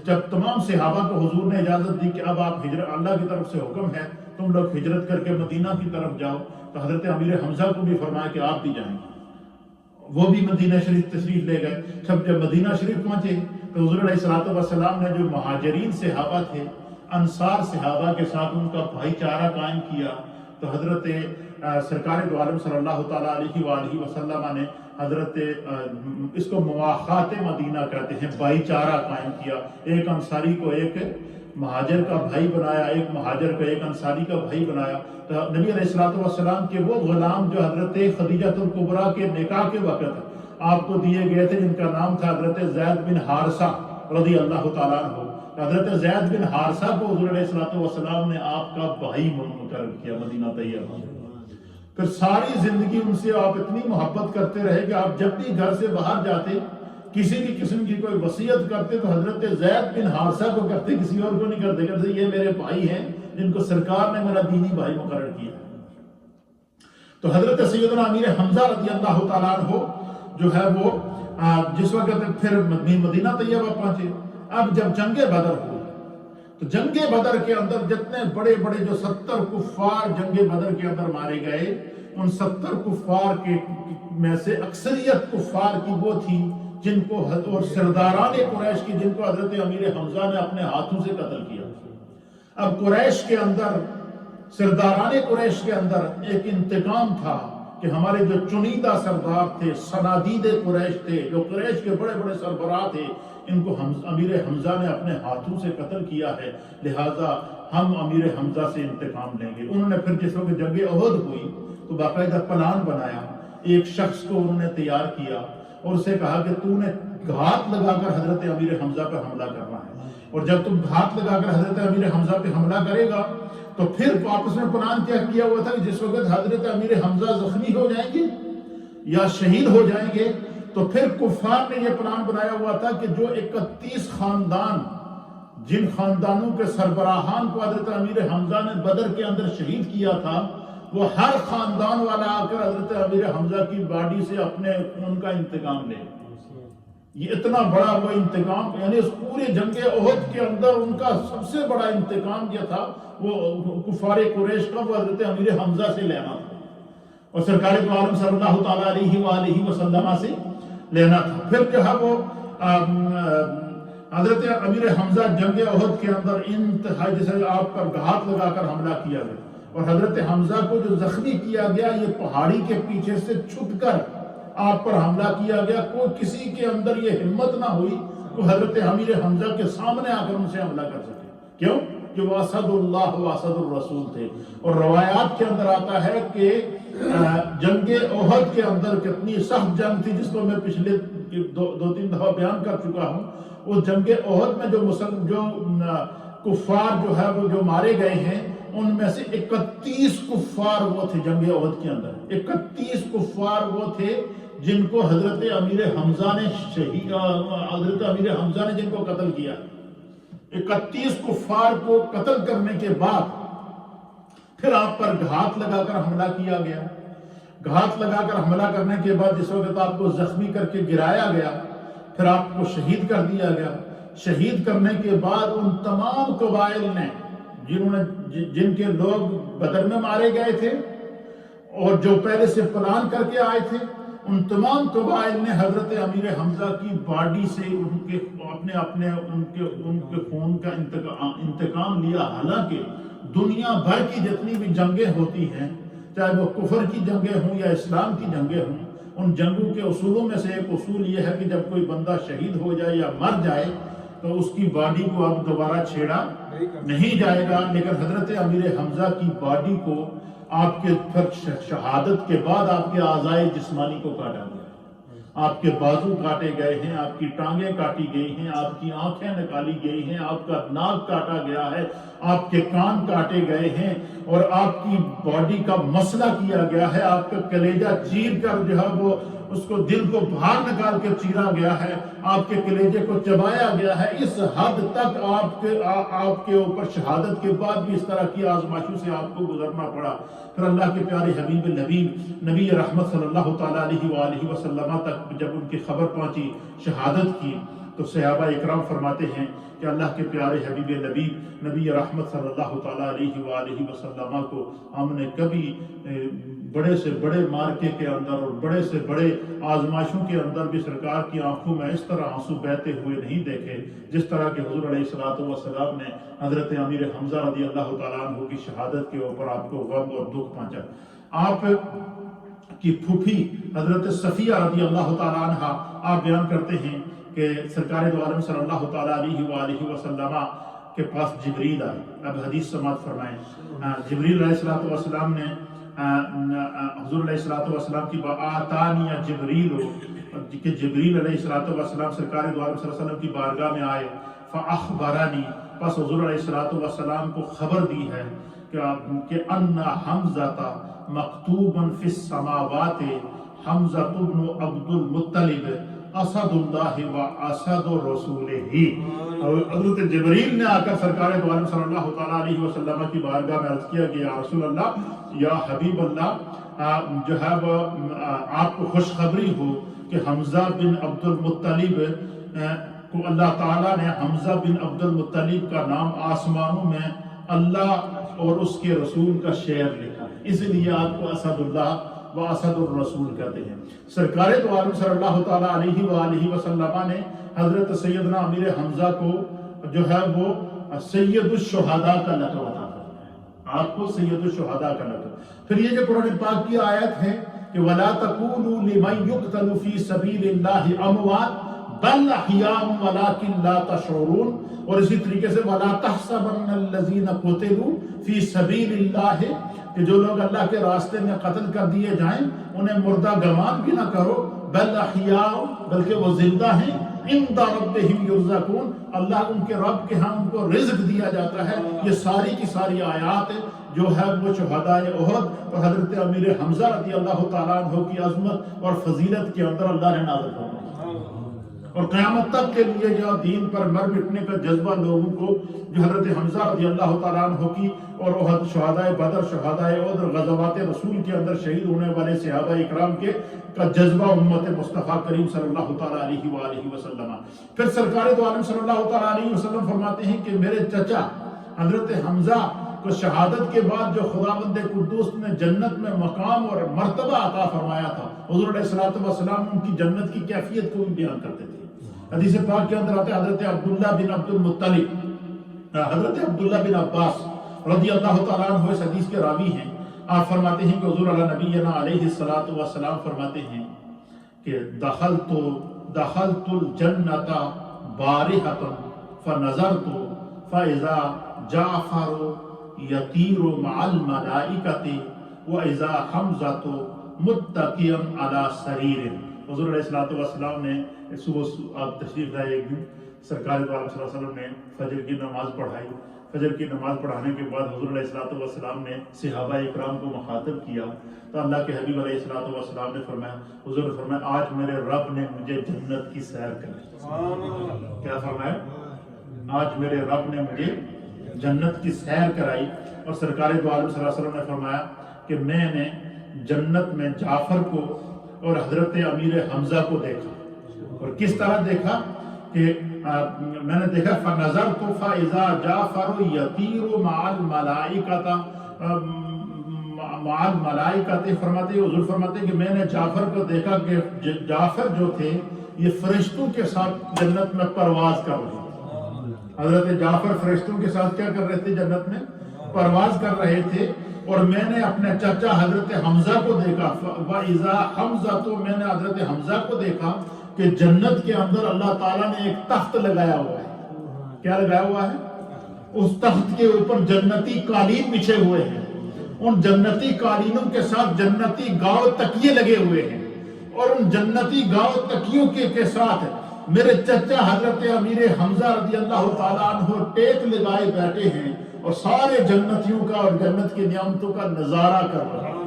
جب تمام صحابہ کو حضور نے اجازت دی کہ اب آپ اللہ کی طرف سے حکم ہے تم لوگ ہجرت کر کے مدینہ کی طرف جاؤ، تو حضرت امیر حمزہ کو بھی فرمایا کہ آپ بھی جائیں گے، وہ بھی مدینہ شریف تشریف لے گئے۔ جب مدینہ شریف پہنچے تو حضور علیہ السلام نے جو مہاجرین صحابہ تھے، انصار صحابہ کے ساتھ ان کا بھائی چارہ قائم کیا، تو حضرت سرکار دو عالم صلی اللہ تعالیٰ علیہ وآلہ وسلم نے حضرت اس کو مواخات مدینہ کہتے ہیں، بھائی چارہ قائم کیا، ایک انصاری کو ایک مہاجر کا بھائی بنایا، ایک مہاجر کو ایک انصاری کا بھائی بنایا۔ تو نبی علیہ السلام کے وہ غلام جو حضرت خدیجہ الکبریٰ کے نکاح کے وقت آپ کو دیے گئے تھے، جن کا نام تھا حضرت زید بن حارثہ رضی اللہ تعالیٰ عنہ، حضرت زید بن حارثہ کو حضور علیہ السلام نے آپ کا بھائی مقرر کیا مدینہ طیبہ میں۔ پھر ساری زندگی ان سے آپ اتنی محبت کرتے رہے کہ آپ جب بھی گھر سے باہر جاتے، کسی بھی قسم کی کوئی وصیت کرتے تو حضرت زید بن حارثہ کو کرتے، کسی اور کو نہیں کرتے، کہتے یہ میرے بھائی ہیں جن کو سرکار نے میرا دینی بھائی مقرر کیا۔ تو حضرت سیدنا امیر حمزہ رضی اللہ تعالیٰ عنہ جو ہے وہ جس وقت پھر مدینہ طیبہ پہنچے، اب جب جنگ بدر ہوئی تو جنگ بدر کے اندر جتنے بڑے بڑے جو 70 کفار جنگ بدر کے اندر مارے گئے، ان 70 کفار کے میں سے اکثریت کفار کی وہ تھی جن کو اور سرداران قریش کی جن کو حضرت امیر حمزہ نے اپنے ہاتھوں سے قتل کیا۔ اب قریش کے اندر، سرداران قریش کے اندر ایک انتقام تھا، کہ ہمارے جو چنیدہ سردار تھے، صنادید قریش تھے، جو قریش کے بڑے بڑے سربراہ تھے، ان کو امیر حمزہ نے اپنے ہاتھوں سے قتل کیا ہے، لہٰذا ہم امیر حمزہ سے انتقام لیں گے۔ انہوں نے پھر جس وقت جنگ احد ہوئی تو باقاعدہ پلان بنایا، ایک شخص کو انہوں نے تیار کیا اور اسے کہا کہ تو نے گھات لگا کر حضرت امیر حمزہ پہ حملہ کرنا ہے، اور جب تم گھات لگا کر حضرت امیر حمزہ پہ حملہ کرے گا تو پھر آپس میں پلان کیا ہوا تھا کہ جس وقت حضرت امیر حمزہ زخمی ہو جائیں گے یا شہید ہو جائیں گے تو پھر کفار نے یہ پلان بنایا ہوا تھا کہ جو 31 خاندان، جن خاندانوں کے سربراہان کو حضرت امیر حمزہ نے بدر کے اندر شہید کیا تھا، وہ ہر خاندان والا آ کر حضرت امیر حمزہ کی باڈی سے اپنے خون کا انتقام لے۔ یہ اتنا بڑا وہ انتقام، یعنی اس پورے جنگ احد کے اندر ان کا سب سے بڑا انتقام یہ تھا، وہ کفار قریش کا وہ حضرت امیر حمزہ سے لینا تھا اور سرکار دو عالم صلی اللہ تعالیٰ علیہ وآلہ وسلم سے لینا تھا۔ پھر جو ہے وہ حضرت امیر حمزہ جنگ احد کے اندر انتہائی جیسے آپ پر گھات لگا کر حملہ کیا گیا، اور حضرت حمزہ کو جو زخمی کیا گیا یہ پہاڑی کے پیچھے سے چھپ کر آپ پر حملہ کیا گیا۔ کوئی کسی کے اندر یہ ہمت نہ ہوئی کہ حضرت امیر حمزہ کے سامنے آ کر ان سے حملہ کر سکے۔ کیوں؟ کہ وہ اسد اللہ و اسد الرسول تھے، اور روایات کے اندر آتا ہے کہ جنگ احد کے اندر کتنی سخت جنگ تھی، جس کو میں پچھلے دو تین دفعہ بیان کر چکا ہوں۔ اس جنگ احد میں جو کفار جو ہے وہ جو مارے گئے ہیں، ان میں سے 31 کفار وہ تھے جنگ احد کے اندر، 31 کفار وہ تھے جن کو حضرت امیر حمزہ نے جن کو قتل کیا۔ 31 کفار کو قتل کرنے کے بعد پھر آپ پر گھات لگا کر حملہ کیا گیا۔ گھات لگا کر حملہ کرنے کے بعد جس وقت آپ کو زخمی کر کے گرایا گیا، پھر آپ کو شہید کر دیا گیا۔ شہید کرنے کے بعد ان تمام قبائل نے جن کے لوگ بدر میں مارے گئے تھے اور جو پہلے سے پلان کر کے آئے تھے، ان تمام قبائل نے حضرت امیر حمزہ کی باڈی سے ان کے خون کا انتقام لیا۔ حالانکہ دنیا بھر کی جتنی بھی جنگیں ہوتی ہیں، چاہے وہ کفر کی جنگیں ہوں یا اسلام کی جنگیں ہوں، ان جنگوں کے اصولوں میں سے ایک اصول یہ ہے کہ جب کوئی بندہ شہید ہو جائے یا مر جائے تو اس کی باڈی کو اب دوبارہ چھیڑا نہیں جائے گا، لیکن حضرت امیر حمزہ کی باڈی کو آپ کے شہادت کے بعد آپ کے اعضائے جسمانی کو کاٹا گیا، آپ کے بازو کاٹے گئے ہیں، آپ کی ٹانگیں کاٹی گئی ہیں، آپ کی آنکھیں نکالی گئی ہیں، آپ کا ناک کاٹا گیا ہے، آپ کے کان کاٹے گئے ہیں، اور آپ کی باڈی کا مسئلہ کیا گیا ہے، آپ کا کلیجہ چیر کر جو ہے وہ اس کو دل کو باہر نکال کے چیرا گیا ہے، آپ کے کلیجے کو چبایا گیا ہے۔ اس حد تک آپ کے اوپر شہادت کے بعد بھی اس طرح کی آزمائشوں سے آپ کو گزرنا پڑا۔ پھر اللہ کے پیارے حبیب نبی رحمت صلی اللہ تعالیٰ علیہ وآلہ وسلم تک جب ان کی خبر پہنچی شہادت کی، تو صحابہ اکرام فرماتے ہیں کہ اللہ کے پیارے حبیب نبی رحمت صلی اللہ تعالیٰ علیہ وآلہ وسلم کو ہم نے کبھی بڑے سے بڑے مارکے کے اندر اور بڑے سے بڑے آزمائشوں کے اندر بھی سرکار کی آنکھوں میں اس طرح آنسو بہتے ہوئے نہیں دیکھے جس طرح کہ حضور علیہ السلام نے حضرت امیر حمزہ رضی اللہ تعالیٰ عنہ کی شہادت کے اوپر آپ کو غم اور دکھ پہنچا۔ آپ کی پھوپھی حضرت صفیہ رضی اللہ تعالیٰ عنہ آپ بیان کرتے ہیں کہ سرکار دو عالم صلی اللہ تعالیٰ علیہ وآلہ وسلم کے پاس جبریل آئے۔ اب حدیث سماعت فرمائیں، جبریل علیہ السلام نے حضور علیہ السلام کی آتانی جبریل کہ جبریل علیہ السلام سرکار دو عالم صلی اللہ علیہ وسلم کی بارگاہ میں آئے، فاخبرانی، پس حضور علیہ السلام کو خبر دی ہے کہ ان حمزہ مکتوبا فی السماوات حمزہ بن عبد المطلب اسد اللہ و اسد رسولہ۔ حضرت جبریل نے آ کر سرکار دو عالم صلی اللہ تعالیٰ علیہ وسلم کی بارگاہ میں عرض کیا کہ یا رسول اللہ، یا حبیب اللہ، جو ہے وہ آپ کو خوشخبری ہو کہ حمزہ بن عبد المطلب کو اللہ تعالیٰ نے حمزہ بن عبد المطلب کا نام آسمانوں میں اللہ اور اس کے رسول کا شعر لکھا ہے، اس لیے آپ کو اسد اللہ و اسد الرسول کہتے ہیں۔ سرکار دو عالم صلی اللہ تعالیٰ علیہ وآلہ وسلم نے حضرت سیدنا امیر حمزہ کو جو ہے وہ سید الشہداء کا لقب عطا فرمایا، آپ کو سید الشہداء کا لقب۔ پھر یہ جو قرآن پاک کی آیت ہے کہ وَلَا تَقُولُوا لِمَنْ يُقْتَلُ فِي سَبِيلِ اللَّهِ أَمْوَاتٌ بَلْ أَحْيَاءٌ وَلَكِنْ لَا تَشْعُرُونَ، اور اسی طریقے سے وَلَا تَحْسَبَنَّ الَّذِينَ قُتِلُوا فِي سَبِيلِ اللَّهِ، کہ جو لوگ اللہ کے راستے میں قتل کر دیے جائیں انہیں مردہ گمان بھی نہ کرو، بل احیاء، بلکہ وہ زندہ ہیں، عند ربہم یرزقون، اللہ ان کے رب کے ہاں ان کو رزق دیا جاتا ہے۔ یہ ساری کی ساری آیات جو ہے وہ شہدائے احد اور حضرت امیر حمزہ رضی اللہ تعالیٰ عنہ کی عظمت اور فضیلت کے اندر اللہ نے نازل فرمائی، اور قیامت تک کے لیے جو دین پر مر مٹنے کا جذبہ لوگوں کو، جو حضرت حمزہ رضی اللہ تعالیٰ عنہ کی اور احد، شہدائے بدر، شہدائے احد اور غزوات رسول کے اندر شہید ہونے والے صحابہ اکرام کے کا جذبہ امت مصطفیٰ کریم صلی اللہ تعالیٰ علیہ وآلہ وسلم۔ پھر سرکار دو عالم صلی اللہ تعالیٰ علیہ وسلم فرماتے ہیں کہ میرے چچا حضرت حمزہ کو شہادت کے بعد جو خداوند قدوس نے جنت میں مقام اور مرتبہ عطا فرمایا تھا، حضور علیہ الصلوۃ والسلام ان کی جنت کی کیفیت کو بھی بیان کرتے تھے۔ حدیث پاک کے اندر آتے حضرت عبداللہ بن عبد المطلب، حضرت عبداللہ بن عباس رضی اللہ تعالیٰ عنہ اس حدیث کے راوی ہیں، آپ فرماتے ہیں کہ حضور علیہ نبینا علیہ الصلوۃ والسلام فرماتے ہیں کہ دخلت الجنت بارحۃ فنظرت فاذا جعفر یطیر مع الملائکۃ واذا حمزۃ متکئا علی سریر۔ حضور علیہ الصلوۃ والسلام نے صبح آپ تشریف لائے، ایک دن سرکار دو عالم صلی اللہ علیہ وسلم نے فجر کی نماز پڑھائی۔ فجر کی نماز پڑھانے کے بعد حضور علیہ الصلوۃ والسلام نے صحابہ اکرام کو مخاطب کیا تو اللہ کے حبیب علیہ الصلوۃ والسلام نے فرمایا، حضور نے فرمایا آج میرے رب نے مجھے جنت کی سیر کرائی۔ کیا فرمایا؟ آج میرے رب نے مجھے جنت کی سیر کرائی۔ اور سرکار دو عالم صلی اللہ علیہ وسلم نے فرمایا کہ میں نے جنت میں جعفر کو اور حضرت امیر حمزہ کو دیکھا، اور کس طرح دیکھا کہ میں نے دیکھا فنظرت فاذا جعفر یطیر مع الملائکۃ فرماتے حضور فرماتے کہ میں نے جعفر کو دیکھا کہ جعفر جو تھے یہ فرشتوں کے ساتھ جنت میں پرواز کر رہے تھے۔ حضرت جعفر فرشتوں کے ساتھ کیا کر رہے تھے؟ جنت میں پرواز کر رہے تھے۔ اور میں نے اپنے چچا حضرت حمزہ کو دیکھا، وَإِذَا حَمْزَةُ، میں نے حضرت حمزہ کو دیکھا کہ جنت کے اندر اللہ تعالیٰ نے ایک تخت لگایا ہوا ہے۔ کیا لگایا ہوا ہے؟ اس تخت کے اوپر جنتی قالین بچھے ہوئے ہیں، ان جنتی قالینوں کے ساتھ جنتی گاؤ تکیے لگے ہوئے ہیں، اور ان جنتی گاؤ تکیوں کے ساتھ میرے چچا حضرت امیر حمزہ رضی اللہ تعالیٰ عنہ ٹیک لگائے بیٹھے ہیں اور سارے جنتیوں کا اور جنت کی نعمتوں کا نظارہ کر رہے ہیں۔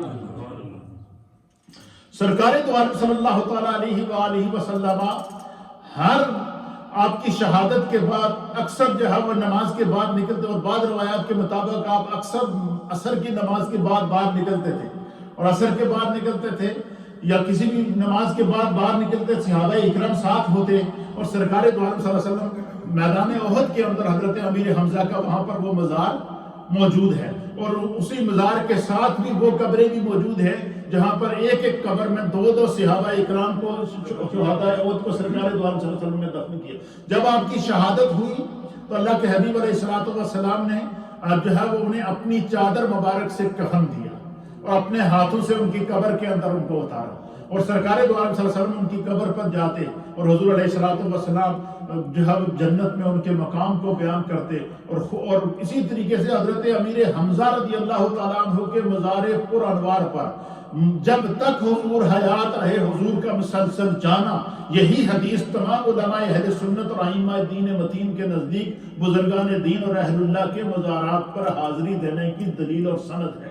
سرکار دو عالم صلی اللہ تعالیٰ علیہ وآلہ وسلم ہر آپ کی شہادت کے بعد اکثر جو ہے وہ نماز کے بعد نکلتے، اور بعض روایات کے مطابق آپ اکثر عصر کی نماز کے بعد باہر نکلتے تھے، اور عصر کے بعد نکلتے تھے یا کسی بھی نماز کے بعد باہر نکلتے، صحابہ اکرام ساتھ ہوتے، اور سرکار دو عالم صلی اللہ علیہ وسلم میدان احد کے اندر حضرت امیر حمزہ کا وہاں پر وہ مزار موجود ہے، اور اسی مزار کے ساتھ بھی وہ قبریں بھی موجود ہیں جہاں پر ایک ایک قبر میں دو صحابہ اکرام کو، شہدائے احد کو سرکار دو عالم صلی اللہ علیہ وسلم نے دفن کیا۔ جب آپ کی شہادت ہوئی تو اللہ کے حبیب علیہ الصلوۃ والسلام نے جو ہے وہ انہیں اپنی چادر مبارک سے کفن دیا اور اپنے ہاتھوں سے ان کی قبر کے اندر ان کو اتارا، اور سرکار دو عالم صلی اللہ علیہ وسلم ان کی قبر پر جاتے اور حضور علیہ الصلوۃ والسلام جو ہے جنت میں ان کے مقام کو بیان کرتے، اور اسی طریقے سے حضرت امیر حمزہ رضی اللہ تعالیٰ عنہ کے مزار پر انوار پر جب تک حضور حیات رہے حضور کا مسلسل جانا، یہی حدیث تمام علماء اہل سنت اور ائمہ دین متین کے نزدیک بزرگان دین اور اہل اللہ کے مزارات پر حاضری دینے کی دلیل اور سند ہے۔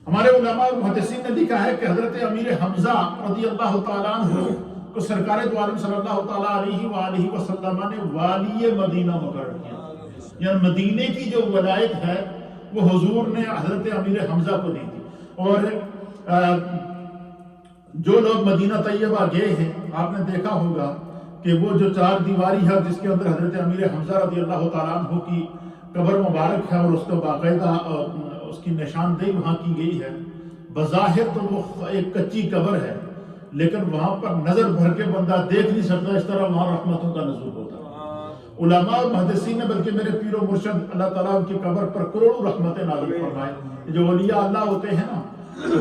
ہمارے علماء اور محدثین نے لکھا ہے کہ حضرت امیر حمزہ رضی اللہ تعالیٰ عنہ کو سرکار دو عالم صلی اللہ تعالیٰ علیہ وآلہ وسلم نے والی مدینہ مقرر کیا، یعنی مدینے کی جو ولایت ہے وہ حضور نے حضرت امیر حمزہ کو دی تھی۔ اور جو لوگ مدینہ طیبہ گئے ہیں آپ نے دیکھا ہوگا کہ وہ جو چار دیواری ہے جس کے اندر حضرت امیر حمزہ رضی اللہ تعالیٰ عنہ کی قبر مبارک ہے، اور اس کو باقاعدہ اس کی نشاندہی وہاں کی گئی ہے۔ بظاہر تو وہ ایک کچی قبر ہے، لیکن وہاں پر نظر بھر کے بندہ دیکھ نہیں سکتا، اس طرح وہاں رحمتوں کا نزول ہوتا ہے۔ علماء اور محدثین نے بلکہ میرے پیر و مرشد اللہ تعالیٰ ان کی قبر پر کروڑوں رحمتیں نازل فرمائے۔ جو اولیاء اللہ ہوتے ہیں نا، تو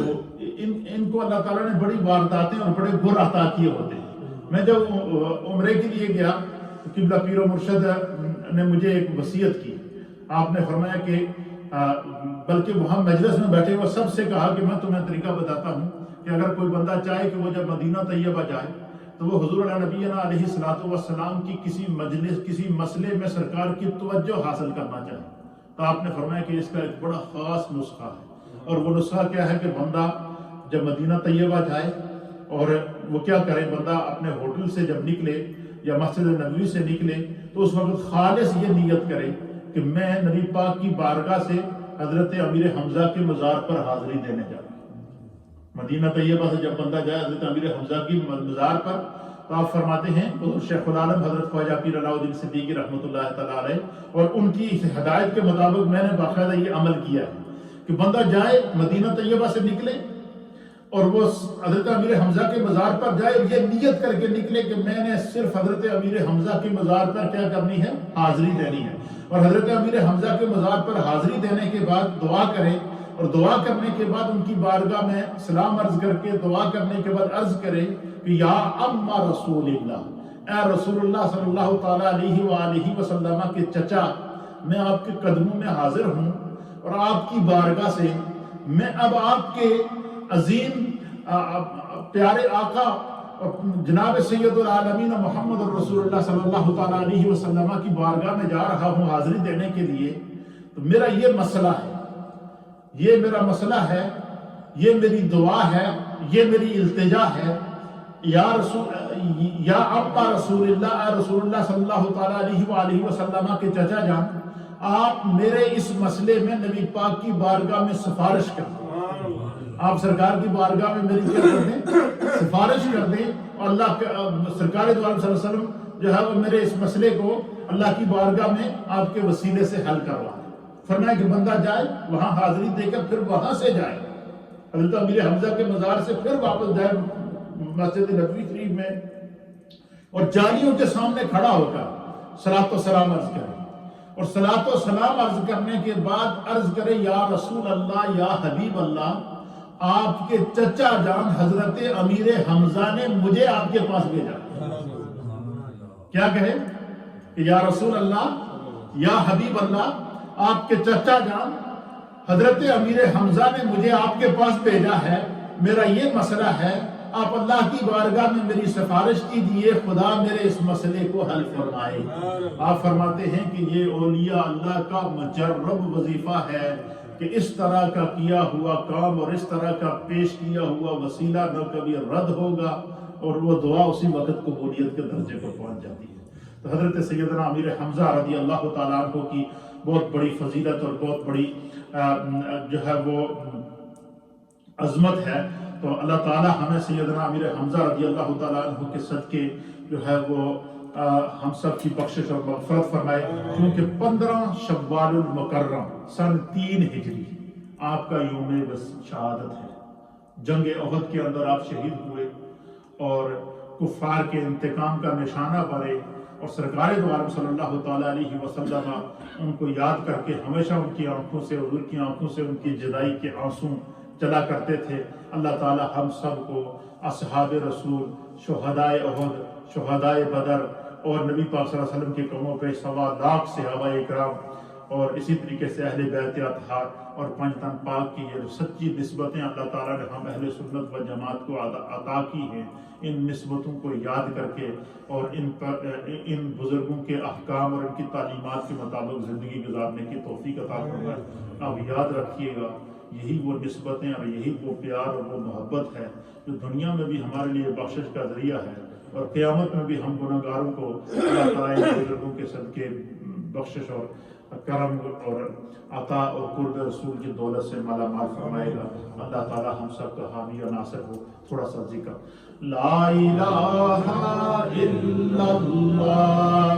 ان کو اللہ تعالیٰ نے بڑی وارداتیں اور بڑے گر عطا کیے ہوتے ہیں. میں جب عمرے کے لیے گیا تو قبلہ پیر و مرشد نے مجھے ایک وصیت کی. آپ نے فرمایا کہ بلکہ وہاں مجلس میں بیٹھے ہوئے سب سے کہا کہ میں تمہیں طریقہ بتاتا ہوں کہ اگر کوئی بندہ چاہے کہ وہ جب مدینہ طیبہ جائے تو وہ حضور علیہ نبینا علیہ الصلوۃ والسلام کی کسی مجلس کسی مسئلے میں سرکار کی توجہ حاصل کرنا چاہے تو آپ نے فرمایا کہ اس کا ایک بڑا خاص نسخہ ہے. اور وہ نسخہ کیا ہے کہ بندہ جب مدینہ طیبہ جائے اور وہ کیا کرے, بندہ اپنے ہوٹل سے جب نکلے یا مسجد نبوی سے نکلے تو اس وقت خالص یہ نیت کرے کہ میں نبی پاک کی بارگاہ سے حضرت امیر حمزہ کے مزار پر حاضری دینے جا رہا ہوں. مدینہ طیبہ سے جب بندہ جائے حضرت امیر حمزہ کی مزار پر تو آپ فرماتے ہیں حضور شیخ العالم حضرت خواجہ پیر علاؤ الدین صدیقی رحمۃ اللہ تعالیٰ علیہ اور ان کی ہدایت کے مطابق میں نے باقاعدہ یہ عمل کیا ہے کہ بندہ جائے مدینہ طیبہ سے نکلے اور وہ حضرت امیر حمزہ کے مزار پر جائے اور یہ نیت کر کے نکلے کہ میں نے صرف حضرت امیر حمزہ کے مزار پر کیا کرنی ہے, حاضری دینی ہے. اور حضرت امیر حمزہ کے مزار پر حاضری دینے کے بعد دعا کرے اور دعا کرنے کے بعد ان کی بارگاہ میں سلام عرض کر کے دعا کرنے کے بعد عرض کرے کہ یا اما رسول اللہ, اے رسول اللہ صلی اللہ تعالیٰ علیہ وآلہ وسلم کے چچا, میں آپ کے قدموں میں حاضر ہوں اور آپ کی بارگاہ سے میں اب آپ کے عظیم پیارے آقا اور جناب سید العالمین محمد رسول اللہ صلی اللہ تعالیٰ علیہ وسلم کی بارگاہ میں جا رہا ہوں حاضری دینے کے لیے. تو میرا یہ مسئلہ ہے, یہ میرا مسئلہ ہے, یہ میری دعا ہے, یہ میری التجا ہے. یا ابا رسول اللہ, اے رسول اللہ صلی اللہ تعالیٰ علیہ وآلہ وسلم کے چچا جان, آپ میرے اس مسئلے میں نبی پاک کی بارگاہ میں سفارش کر دیں. آپ سرکار کی بارگاہ میں میری کیا کر دیں, سفارش کر دیں اور اللہ کے سرکار دو عالم صلی اللہ علیہ وسلم جو ہے وہ میرے اس مسئلے کو اللہ کی بارگاہ میں آپ کے وسیلے سے حل کروا دیں. فرمایا کہ بندہ جائے وہاں حاضری دے کر پھر وہاں سے جائے حضرت امیر حمزہ کے مزار سے پھر واپس جائے مسجد نبوی شریف میں اور جالیوں کے سامنے کھڑا ہو کر صلاۃ و سلام عرض کرے اور صلاۃ و سلام عرض کرنے کے بعد عرض کرے یا رسول اللہ, یا حبیب اللہ, آپ کے چچا جان حضرت امیر حمزہ نے مجھے آپ کے پاس بھیجا. کیا کہے کہ یا رسول اللہ, یا حبیب اللہ, آپ کے چچا جان حضرت امیر حمزہ نے مجھے آپ کے پاس بھیجا ہے, میرا یہ مسئلہ ہے, آپ اللہ کی بارگاہ میں میری سفارش کیجیے, خدا میرے اس مسئلے کو حل فرمائے. آپ فرماتے ہیں کہ یہ اولیاء اللہ کا مجرب وظیفہ ہے کہ اس طرح کا کیا ہوا کام اور اس طرح کا پیش کیا ہوا وسیلہ نہ کبھی رد ہوگا اور وہ دعا اسی وقت قبولیت کے درجے پر پہنچ جاتی ہے. تو حضرت سیدنا امیر حمزہ رضی اللہ تعالیٰ عنہ کی بہت بڑی فضیلت اور بہت بڑی جو ہے وہ عظمت ہے. تو اللہ تعالیٰ ہمیں سیدنا امیر حمزہ رضی اللہ تعالیٰ عنہ کے صدقے جو ہے وہ ہم سب کی بخشش اور مغفرت فرمائے. کیونکہ 15 شوال المکرم سن 3 ہجری آپ کا یوم شہادت ہے. جنگ احد کے اندر آپ شہید ہوئے اور کفار کے انتقام کا نشانہ بنے اور سرکار دو عالم صلی اللہ تعالیٰ علیہ وسلم ان کو یاد کر کے ہمیشہ ان کی آنکھوں سے, حضور کی آنکھوں سے ان کی جدائی کے آنسو چلا کرتے تھے. اللہ تعالیٰ ہم سب کو اصحاب رسول, شہدائے احد, شہدائے بدر اور نبی پاک صلی اللہ علیہ وسلم کے قدموں پہ 1.25 لاکھ صحابہ اکرام اور اسی طریقے سے اہل بیت اطہار اور 5 تن پاک کی یہ سچی نسبتیں اللہ تعالیٰ نے ہم اہل سنت و جماعت کو عطا کی ہیں, ان نسبتوں کو یاد کر کے اور ان بزرگوں کے احکام اور ان کی تعلیمات کے مطابق زندگی گزارنے کی توفیق عطا فرمائے. آپ یاد رکھیے گا یہی وہ نسبتیں اور یہی وہ پیار اور وہ محبت ہے جو دنیا میں بھی ہمارے لیے بخشش کا ذریعہ ہے اور قیامت میں بھی ہم گناہگاروں کو اللہ تعالیٰ ان بزرگوں کے صدقے بخشش اور کرم اور عطا اور قرب رسول کی دولت سے مالا مال فرمائے گا. اللہ تعالیٰ ہم سب کا حامی و ناصر ہو. تھوڑا سا ذکر لا الہ الا اللہ